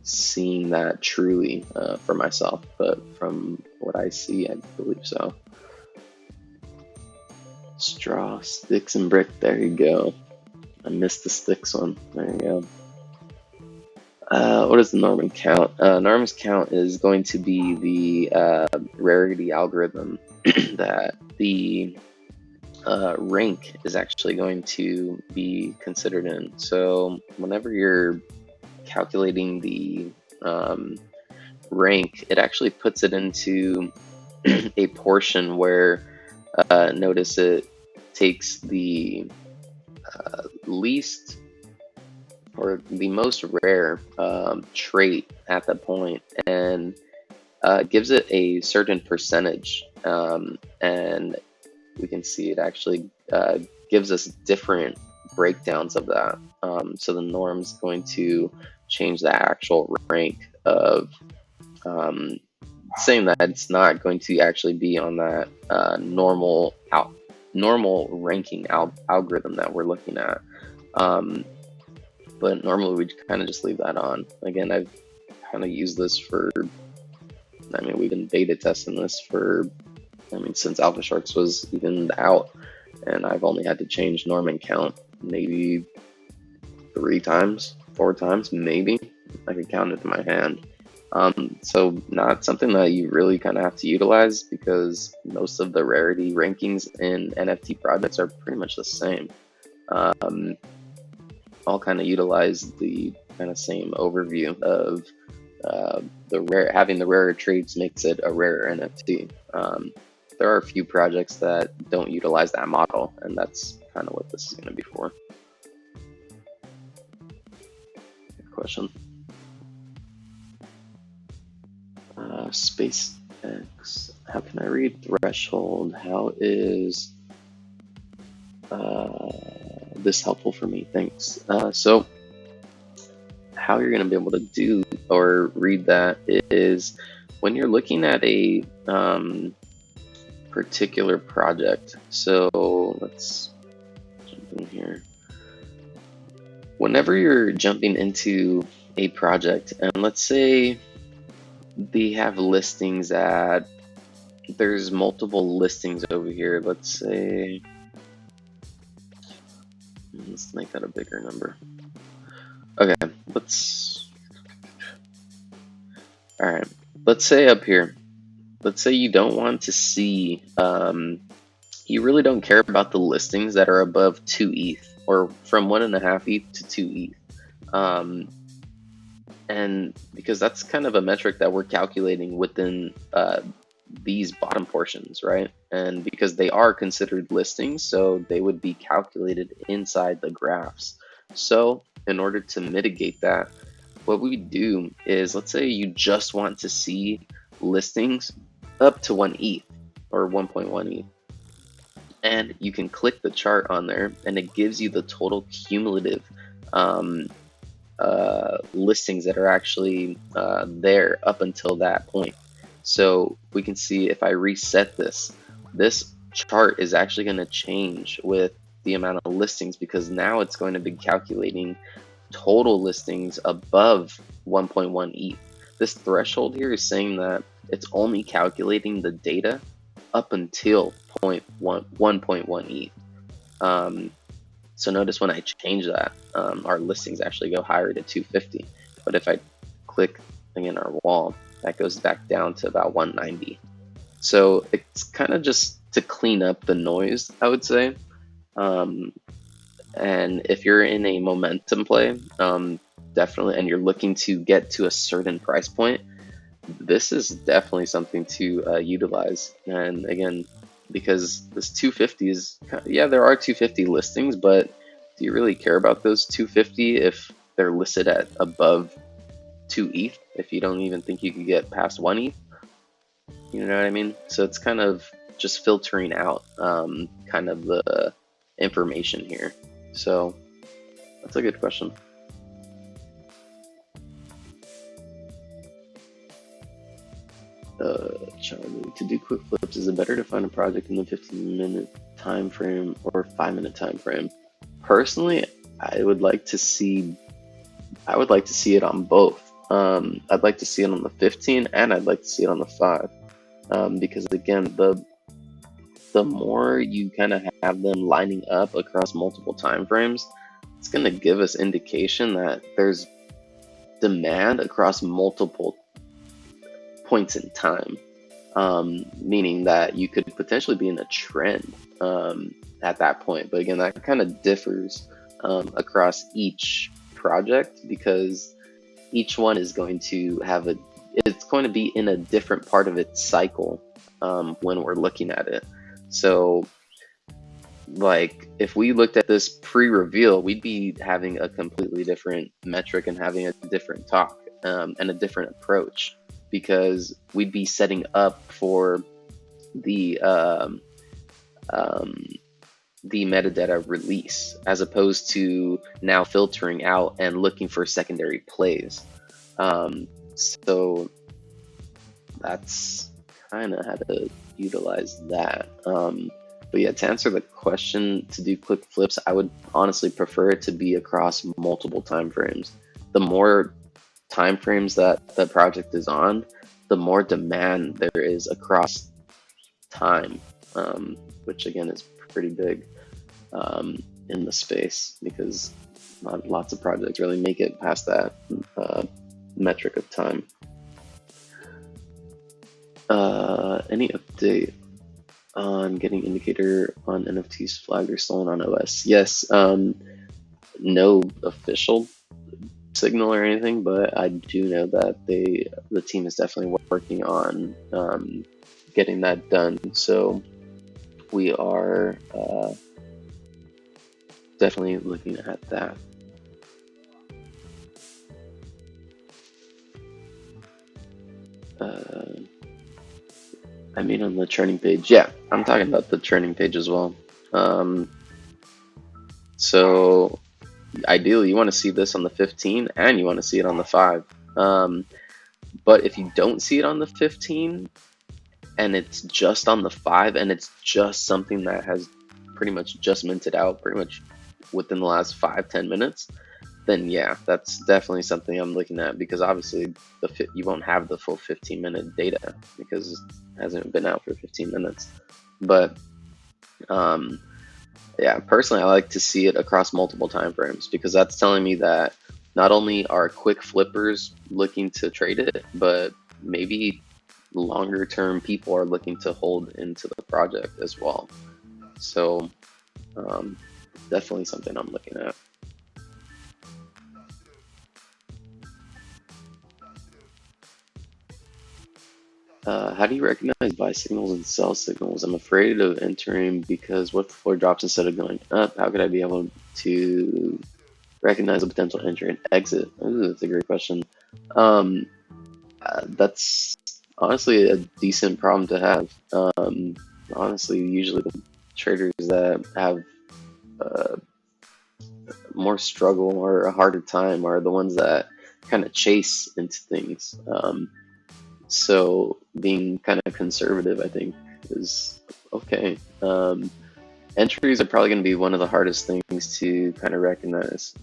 seeing that truly for myself, but from what I see, I believe so. Straw, sticks, and brick. There you go. I missed the sticks one. There you go. What is the Norman count? Norman's count is going to be the rarity algorithm that the rank is actually going to be considered in. So whenever you're calculating the rank, it actually puts it into a portion where, notice it takes the least or the most rare trait at that point and gives it a certain percentage, and we can see it actually gives us different breakdowns of that. So the norm's going to change the actual rank of saying that it's not going to actually be on that normal ranking algorithm that we're looking at. But normally we kind of just leave that on. Again, I've kind of used this for, we've been beta testing this for, since Alpha Sharks was even out, and I've only had to change Norman count maybe 3 times, 4 times, maybe. I can count it to my hand. So not something that you really kind of have to utilize, because most of the rarity rankings in NFT projects are pretty much the same. All kind of utilize the kind of same overview of having the rarer traits makes it a rarer NFT. There are a few projects that don't utilize that model, and that's kind of what this is going to be for. Good question. SpaceX, how can I read threshold? How is this helpful for me? Thanks. So how you're going to be able to do or read that is when you're looking at a particular project. So let's jump in here. Whenever you're jumping into a project, and let's say they have listings at, there's multiple listings over here. Let's say, let's make that a bigger number. Okay, all right, let's say up here, let's say you don't want to see, you really don't care about the listings that are above 2 ETH or from 1.5 ETH to 2 ETH. And because that's kind of a metric that we're calculating within these bottom portions, right? And because they are considered listings, so they would be calculated inside the graphs. So in order to mitigate that, what we do is, let's say you just want to see listings up to 1 ETH or 1.1 ETH. And you can click the chart on there and it gives you the total cumulative um, listings that are actually there up until that point. So we can see if I reset this chart is actually going to change with the amount of listings, because now it's going to be calculating total listings above 1.1 ETH. This threshold here is saying that it's only calculating the data up until 1.1 ETH. So notice when I change that, our listings actually go higher to 250. But if I click again our wall, that goes back down to about 190. So it's kind of just to clean up the noise, I would say. And if you're in a momentum play, definitely, and you're looking to get to a certain price point, this is definitely something to utilize. And again, because this 250 is, yeah, there are 250 listings, but do you really care about those 250 if they're listed at above 2 ETH, if you don't even think you could get past 1 ETH? You know what I mean? So it's kind of just filtering out kind of the information here. So that's a good question. Charlie, to do quick flips, is it better to find a project in the 15-minute time frame or 5-minute time frame? Personally, I would like to see it on both. I'd like to see it on the 15 and I'd like to see it on the 5. Because again, the more you kind of have them lining up across multiple time frames, it's going to give us indication that there's demand across multiple points in time, meaning that you could potentially be in a trend at that point. But again, that kind of differs across each project, because each one is going to have it's going to be in a different part of its cycle when we're looking at it. So like if we looked at this pre-reveal, we'd be having a completely different metric and having a different talk and a different approach, because we'd be setting up for the metadata release, as opposed to now filtering out and looking for secondary plays. So that's kind of how to utilize that. But yeah, to answer the question, to do quick flips, I would honestly prefer it to be across multiple time frames. The more time frames that the project is on, the more demand there is across time, which again is pretty big in the space, because not lots of projects really make it past that metric of time. Any update on getting Educator on NFTs flagged or stolen on OS? Yes, no official signal or anything, but I do know that the team is definitely working on getting that done. So we are definitely looking at that. I mean, on the churning page, yeah, I'm talking about the churning page as well. So ideally, you want to see this on the 15 and you want to see it on the 5. But if you don't see it on the 15 and it's just on the 5 and it's just something that has pretty much just minted out pretty much within the last 5-10 minutes, then yeah, that's definitely something I'm looking at, because obviously you won't have the full 15-minute data because it hasn't been out for 15 minutes. But yeah, personally, I like to see it across multiple time frames, because that's telling me that not only are quick flippers looking to trade it, but maybe longer term people are looking to hold into the project as well. So definitely something I'm looking at. How do you recognize buy signals and sell signals? I'm afraid of entering because what if the floor drops instead of going up? How could I be able to recognize a potential entry and exit? Ooh, that's a great question. Um, that's honestly a decent problem to have. Honestly, usually the traders that have uh, more struggle or a harder time are the ones that kind of chase into things. So being kind of conservative, I think, is okay. Entries are probably going to be one of the hardest things to kind of recognize.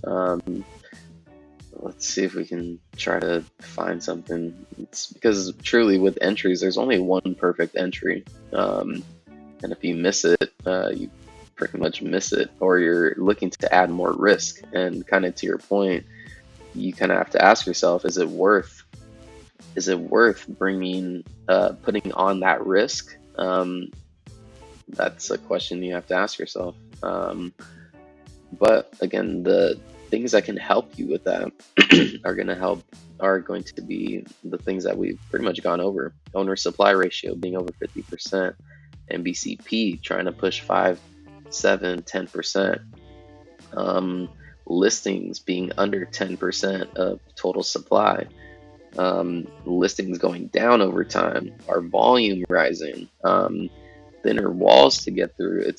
Let's see if we can try to find something. It's because truly with entries, there's only one perfect entry. And if you miss it, you pretty much miss it, or you're looking to add more risk. And kind of to your point, you kind of have to ask yourself, is it worth bringing putting on that risk? That's a question you have to ask yourself. But again, the things that can help you with that are going to be the things that we've pretty much gone over. Owner supply ratio being over 50%, MBCP trying to push 5, 7, 10%. Listings being under 10% of total supply. Listings going down over time, our volume rising, thinner walls to get through.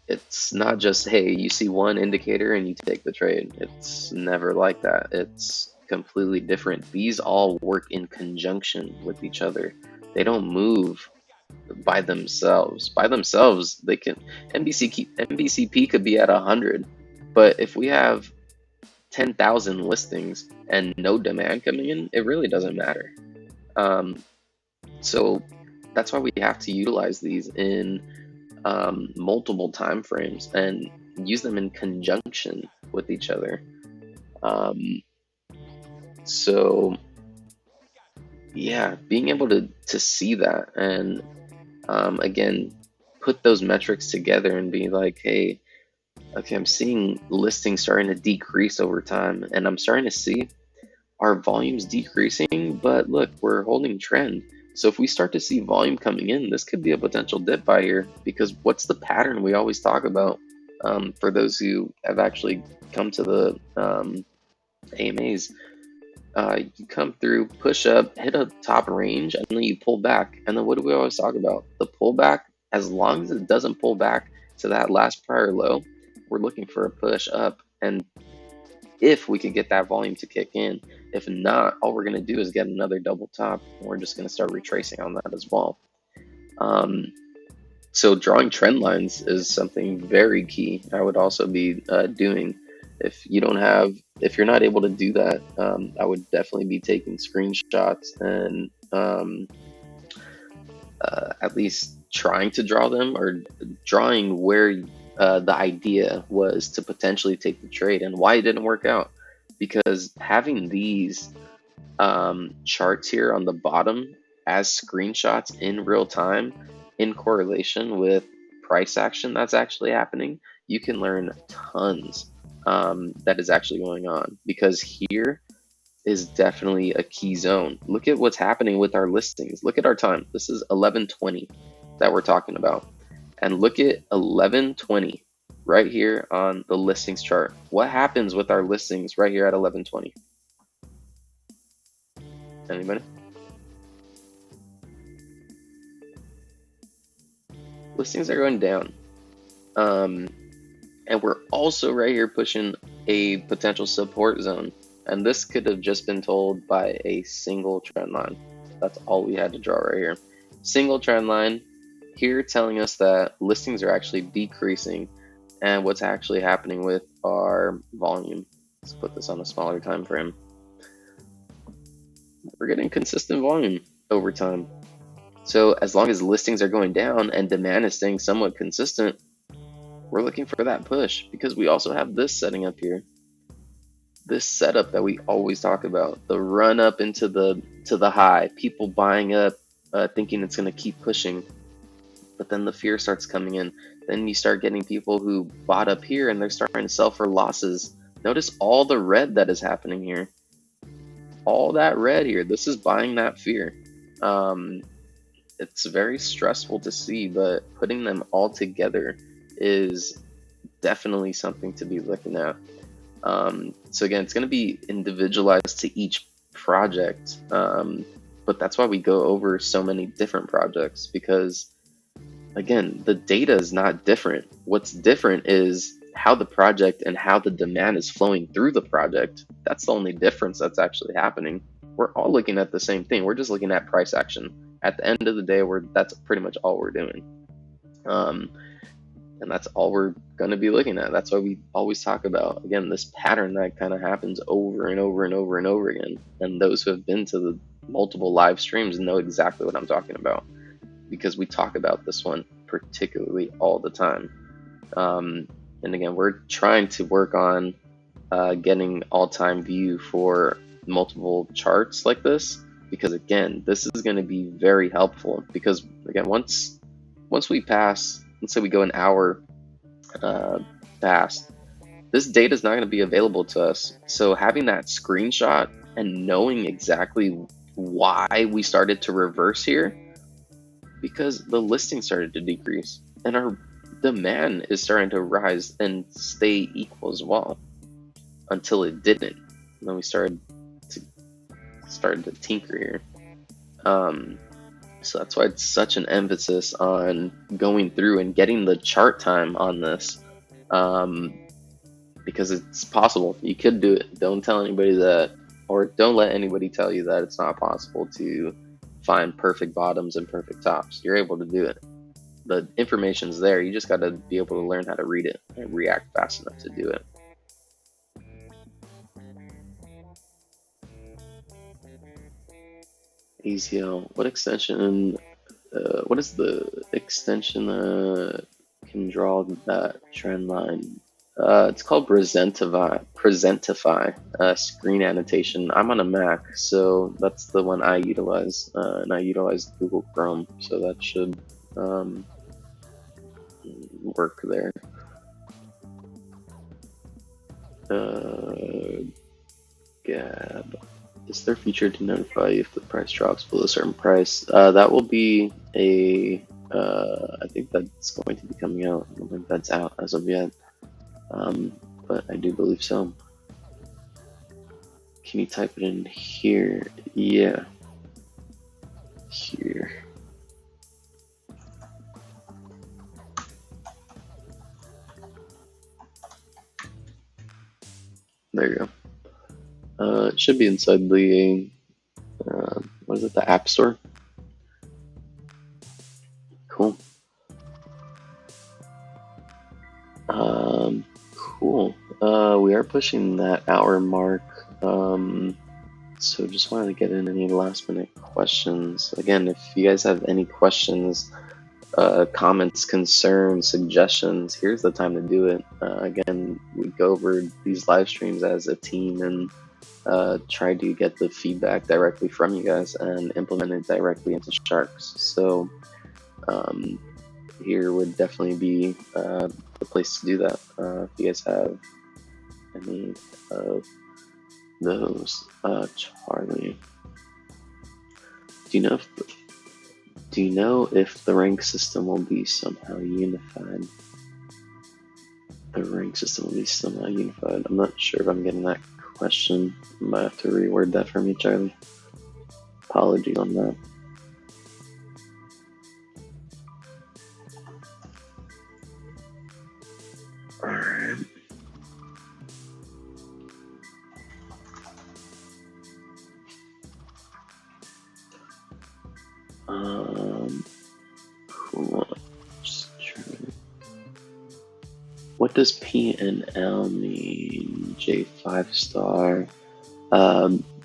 It's not just, hey, you see one indicator and you take the trade. It's never like that. It's completely different. These all work in conjunction with each other. They don't move by themselves. By themselves, they can MBCP could be at 100, but if we have 10,000 listings and no demand coming in, it really doesn't matter. So that's why we have to utilize these in multiple time frames and use them in conjunction with each other. So yeah, being able to see that and again, put those metrics together and be like, hey, okay, I'm seeing listings starting to decrease over time, and I'm starting to see our volumes decreasing, but look, we're holding trend. So if we start to see volume coming in, this could be a potential dip buy here, because what's the pattern we always talk about for those who have actually come to the AMAs? You come through, push up, hit a top range, and then you pull back. And then what do we always talk about? The pullback, as long as it doesn't pull back to that last prior low, we're looking for a push up. And if we could get that volume to kick in, if not, all we're going to do is get another double top, and we're just going to start retracing on that as well. So drawing trend lines is something very key. I would also be doing. If you're not able to do that, I would definitely be taking screenshots and at least trying to draw them, or drawing where the idea was to potentially take the trade and why it didn't work out. Because having these charts here on the bottom as screenshots in real time in correlation with price action that's actually happening, you can learn tons that is actually going on, because here is definitely a key zone. Look at what's happening with our listings. Look at our time. This is 11:20 that we're talking about. And look at 11:20 right here on the listings chart. What happens with our listings right here at 11:20? Anybody? Listings are going down. And we're also right here pushing a potential support zone. And this could have just been told by a single trend line. That's all we had to draw right here. Single trend line here telling us that listings are actually decreasing, and what's actually happening with our volume. Let's put this on a smaller time frame. We're getting consistent volume over time. So as long as listings are going down and demand is staying somewhat consistent, we're looking for that push, because we also have this setting up here. This setup that we always talk about, the run up into the high, people buying up, thinking it's going to keep pushing, but then the fear starts coming in. Then you start getting people who bought up here and they're starting to sell for losses. Notice all the red that is happening here. all that red here. This is buying that fear. Um, it's very stressful to see, but putting them all together is definitely something to be looking at. So again, it's going to be individualized to each project, but that's why we go over so many different projects, because again, the data is not different. What's different is how the project and how the demand is flowing through the project. That's the only difference that's actually happening. We're all looking at the same thing. We're just looking at price action. At the end of the day, that's pretty much all we're doing. Um, and that's all we're going to be looking at. That's why we always talk about, again, this pattern that kind of happens over and over and over and over again. And those who have been to the multiple live streams know exactly what I'm talking about, because we talk about this one particularly all the time. And again, we're trying to work on getting all-time view for multiple charts like this, because again, this is going to be very helpful, because again, once we pass, let's say we go an hour past, this data is not going to be available to us. So having that screenshot and knowing exactly why we started to reverse here, because the listing started to decrease and our demand is starting to rise and stay equal as well, until it didn't. And then we started to tinker here. So that's why it's such an emphasis on going through and getting the chart time on this, because it's possible. You could do it. Don't tell anybody that, or don't let anybody tell you that it's not possible to find perfect bottoms and perfect tops. You're able to do it. The information's there. You just got to be able to learn how to read it and react fast enough to do it. ACL. What extension? What is the extension can draw that trend line? It's called Presentify screen annotation. I'm on a Mac, so that's the one I utilize, and I utilize Google Chrome, so that should work there. Gab. Is there a feature to notify if the price drops below a certain price? That will be a, I think that's going to be coming out. I don't think that's out as of yet, but I do believe so. Can you type it in here? Yeah, here. There you go. It should be inside the, what is it, the App Store? Cool. Cool. We are pushing that hour mark. So just wanted to get in any last minute questions. Again, if you guys have any questions, comments, concerns, suggestions, here's the time to do it. Again, we go over these live streams as a team and try to get the feedback directly from you guys and implement it directly into Sharks. So here would definitely be the place to do that. If you guys have any of those, Charlie, do you know if the rank system will be somehow unified? The rank system will be somehow unified. I'm not sure if I'm getting that question. I might have to reword that for me, Charlie. Apologies on that. Alright. Cool. What does P&L mean? J5 star.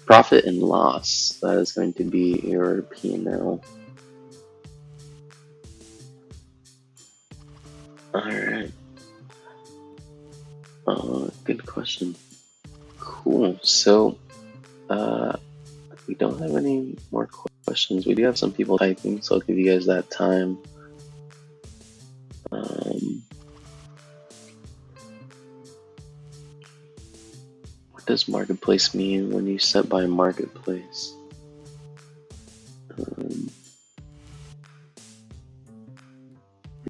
Profit and loss. That is going to be your P&L. Alright. Good question. Cool. So, we don't have any more questions. We do have some people typing, so I'll give you guys that time. What does marketplace mean when you set by marketplace?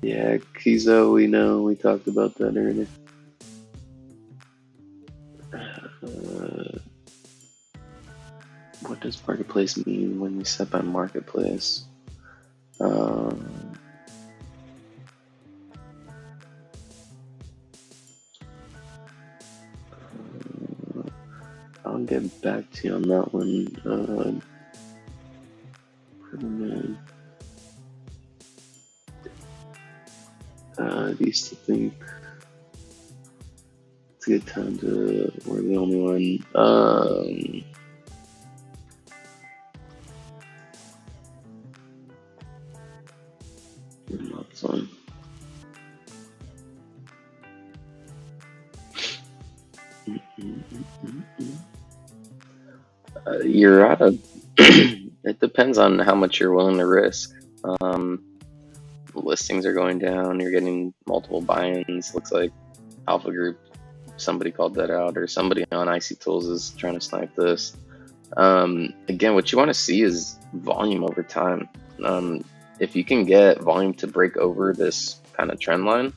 Yeah, Kizo, we know, we talked about that earlier. What does marketplace mean when you set by marketplace? I'll get back to you on that one. I used to think it's a good time to. We're the only one. Not this one. You're out of. It depends on how much you're willing to risk. Listings are going down. You're getting multiple buy-ins. Looks like Alpha Group, somebody called that out, or somebody on IC Tools is trying to snipe this. Again, what you want to see is volume over time. If you can get volume to break over this kind of trend line,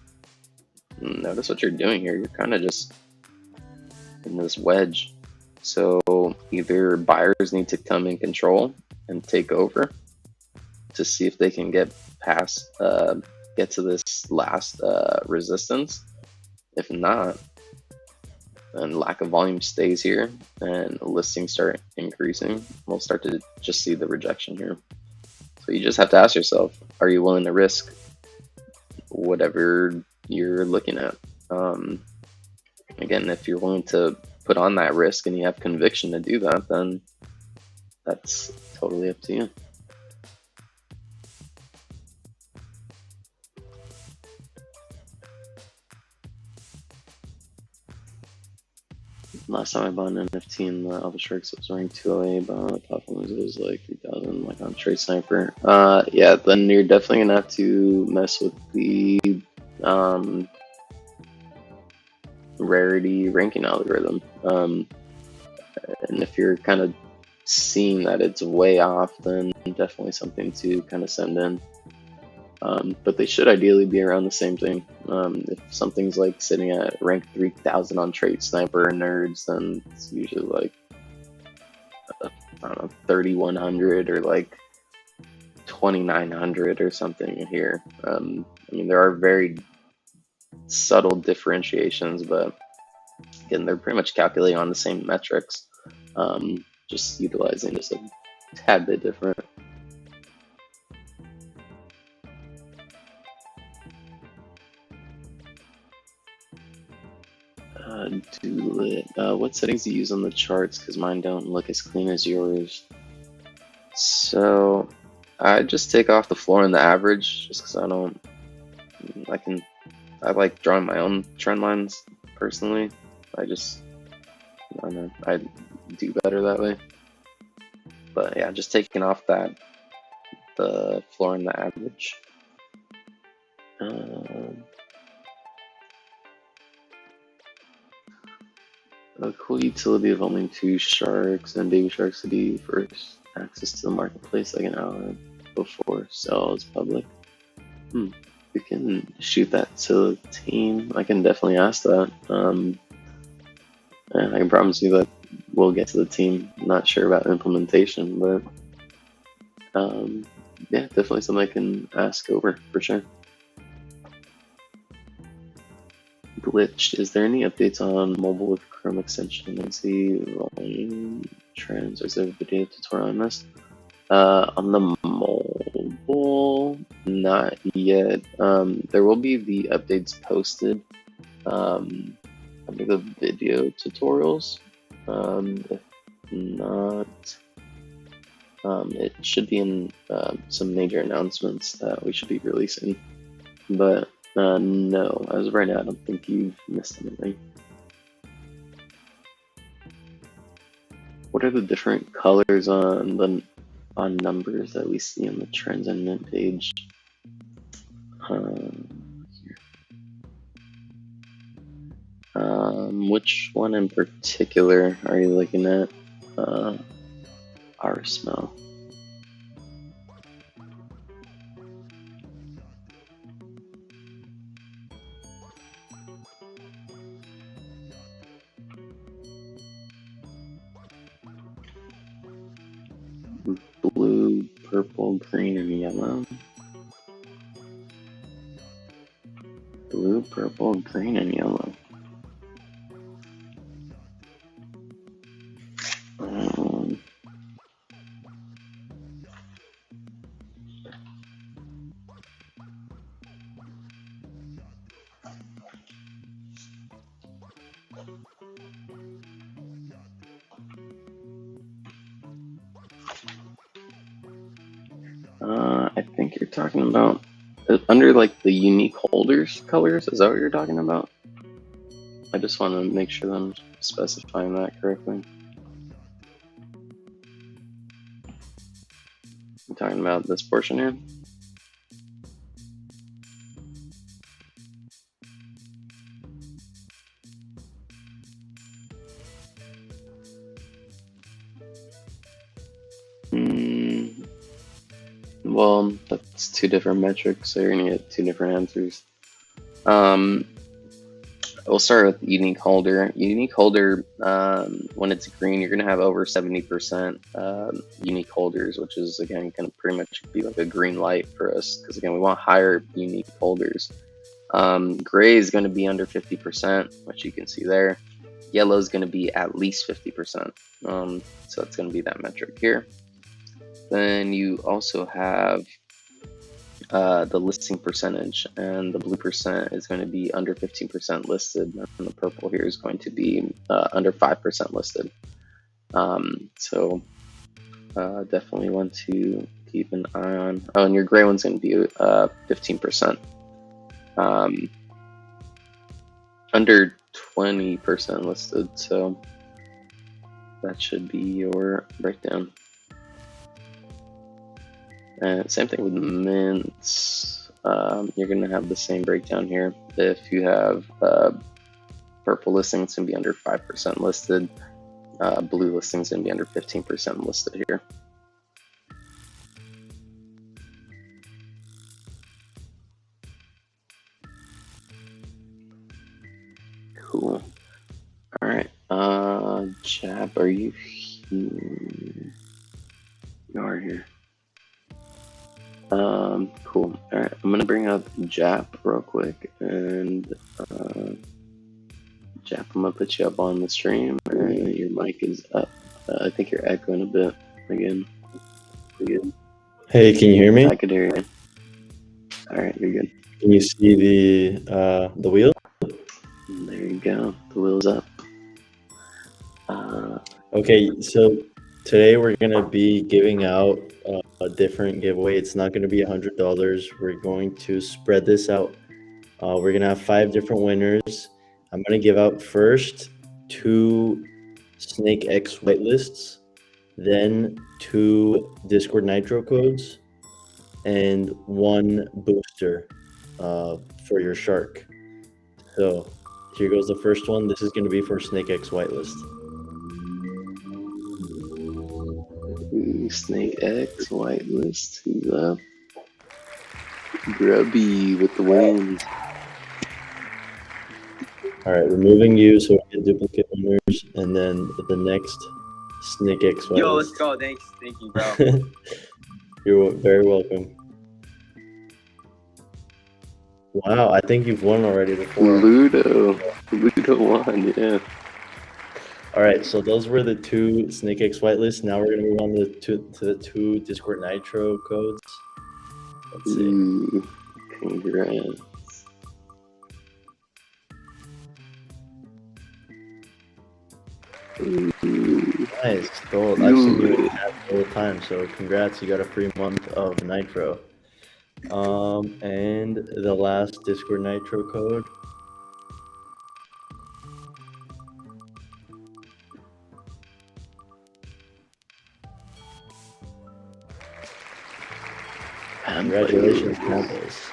notice what you're doing here. You're kind of just in this wedge. So either buyers need to come in control and take over to see if they can get past, get to this last resistance. If not, and lack of volume stays here and listings start increasing, we'll start to just see the rejection here. So you just have to ask yourself, are you willing to risk whatever you're looking at? Again, if you're willing to put on that risk and you have conviction to do that, then that's totally up to you. Last time I bought an NFT in the Alpha Sharks, it was rank 208, but on the platforms it was like 3,000, like on Trade Sniper. Yeah, then you're definitely gonna have to mess with the rarity ranking algorithm. And if you're kind of seeing that it's way off, then definitely something to kind of send in. But they should ideally be around the same thing. If something's like sitting at rank 3,000 on Trade Sniper and Nerds, then it's usually like, I don't know, 3,100 or like 2,900 or something here. I mean, there are very subtle differentiations, but again, they're pretty much calculating on the same metrics, just utilizing just a tad bit different. What settings do you use on the charts? Because mine don't look as clean as yours. So I just take off the floor and the average, just because I like drawing my own trend lines personally. I don't know, I do better that way. But yeah, just taking off the floor and the average. A cool utility of owning 2 sharks and baby sharks to be first access to the marketplace like an hour before sale is public. We can shoot that to the team. I can definitely ask that. And I can promise you that we'll get to the team. I'm not sure about implementation, but yeah, definitely something I can ask over for sure. Glitched. Is there any updates on mobile with Chrome extension and see volume trends? Or is there a video tutorial on this? On the mobile, not yet. There will be the updates posted. I think the video tutorials. If not, it should be in some major announcements that we should be releasing. But no, as of right now, I don't think you've missed anything. What are the different colors on numbers that we see on the trends and mint page? Which one in particular are you looking at? Our smell. Blue, purple, green, and yellow. Blue, purple, green, and yellow. I think you're talking about under like the unique holders colors. Is that what you're talking about? I just want to make sure that I'm specifying that correctly. I'm talking about this portion here. Well, that's two different metrics, so you're gonna get two different answers. We'll start with unique holder. Unique holder, when it's green, you're gonna have over 70% unique holders, which is again gonna pretty much be like a green light for us, because again we want higher unique holders. Gray is gonna be under 50%, which you can see there. Yellow is gonna be at least 50%. So it's gonna be that metric here. Then you also have the listing percentage, and the blue percent is going to be under 15% listed, and the purple here is going to be under 5% listed. So definitely want to keep an eye on. Oh, and your gray one's going to be 15%. Under 20% listed, so that should be your breakdown. And same thing with mints. You're going to have the same breakdown here. If you have purple listing, it's going to be under 5% listed. Blue listing is going to be under 15% listed here. Cool. All right. Jab, are you here? You are here. Cool. All right, I'm gonna bring up Jap real quick, and Jap, I'm gonna put you up on the stream. Your mic is up. I think you're echoing a bit again. You're good. Hey, can you hear me? I could hear you. All right, you're good. Can you see the wheel? There you go. The wheel's up. Okay, so today we're gonna be giving out a different giveaway. It's not gonna be $100. We're going to spread this out. We're gonna have 5 different winners. I'm gonna give out first 2 Snake X whitelists, then 2 Discord Nitro codes, and 1 booster for your shark. So here goes the first one. This is going to be for Snake X whitelist. Snake X whitelist. Who's up? Grubby with the wins. All right, removing you so we get duplicate winners, and then the next Snake X whitelist. Yo, let's go. Thank you, bro. You're very welcome. Wow, I think you've won already before. Ludo won, yeah. All right, so those were the 2 Snake X whitelists. Now we're gonna move on to the 2 Discord Nitro codes. Let's see. Ooh, congrats. Ooh. Nice, gold. I've seen you have all the time, so congrats. You got a free month of Nitro. And the last Discord Nitro code. Congratulations, Campbells.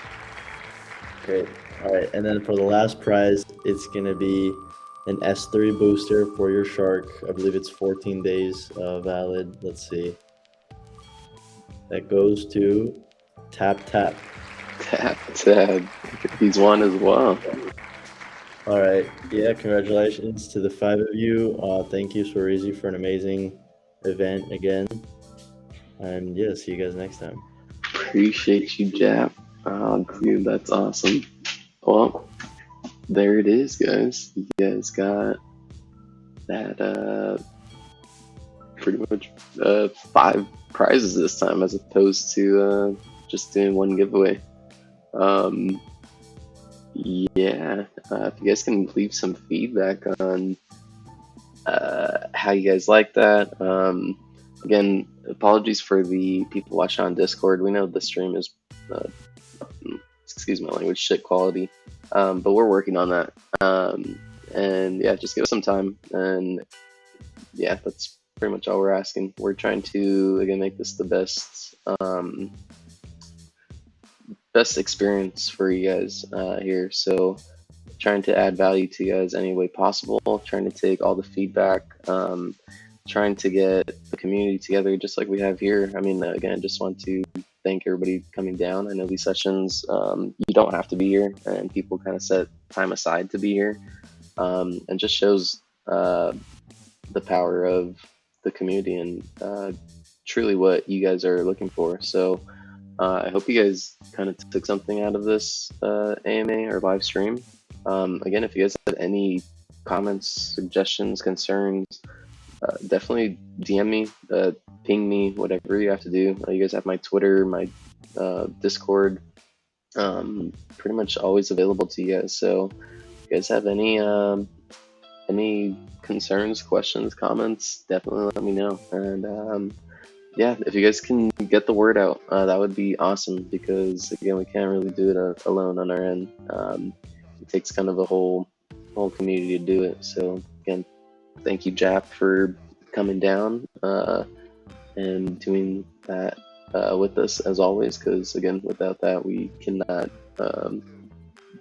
Great. All right, and then for the last prize, it's gonna be an S3 booster for your shark. I believe it's 14 days valid. Let's see. That goes to Tap Tap. He's won as well. All right. Yeah, congratulations to the 5 of you. Thank you, Swarizi, for an amazing event again. And yeah, see you guys next time. Appreciate you, Jap. Dude, that's awesome. Well, there it is, guys. You guys got that pretty much 5 prizes this time as opposed to just doing one giveaway. Yeah, if you guys can leave some feedback on how you guys like that. Again, apologies for the people watching on Discord. We know the stream is, excuse my language, shit quality, but we're working on that. And yeah, just give us some time. And yeah, that's pretty much all we're asking. We're trying to, again, make this the best experience for you guys here. So trying to add value to you guys any way possible, trying to take all the feedback, trying to get the community together just like we have here. I mean, again, just want to thank everybody coming down. I know these sessions, you don't have to be here, and people kind of set time aside to be here, and just shows the power of the community and truly what you guys are looking for. So I hope you guys kind of took something out of this AMA or live stream. Again, if you guys have any comments, suggestions, concerns, definitely DM me, ping me, whatever you have to do. You guys have my Twitter, my Discord, pretty much always available to you guys. So if you guys have any concerns, questions, comments, definitely let me know. And yeah, if you guys can get the word out, that would be awesome, because again, we can't really do it alone on our end. It takes kind of a whole community to do it. So again, thank you, Jap, for coming down and doing that with us as always, because again, without that, we cannot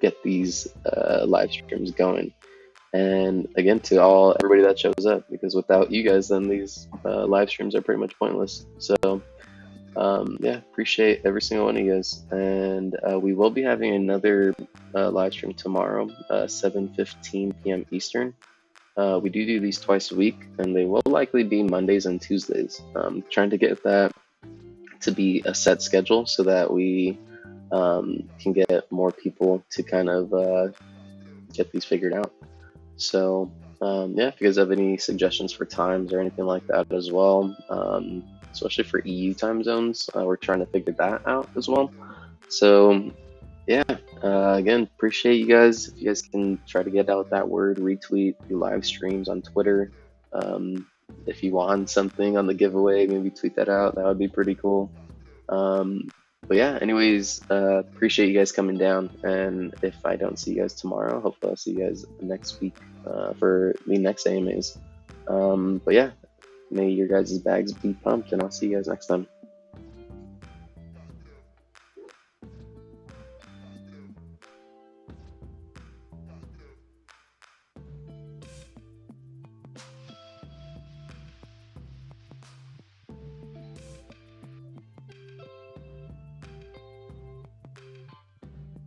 get these live streams going. And again, to everybody that shows up, because without you guys, then these live streams are pretty much pointless. So yeah, appreciate every single one of you guys. And we will be having another live stream tomorrow, 7:15 p.m. Eastern. We do these twice a week, and they will likely be Mondays and Tuesdays. Trying to get that to be a set schedule so that we can get more people to kind of get these figured out. So yeah, if you guys have any suggestions for times or anything like that as well, especially for EU time zones, we're trying to figure that out as well. So yeah, again, appreciate you guys. If you guys can try to get out that word, retweet, do live streams on Twitter. If you want something on the giveaway, maybe tweet that out. That would be pretty cool. But yeah, anyways, appreciate you guys coming down. And if I don't see you guys tomorrow, hopefully I'll see you guys next week for the next AMAs. But yeah, may your guys' bags be pumped, and I'll see you guys next time.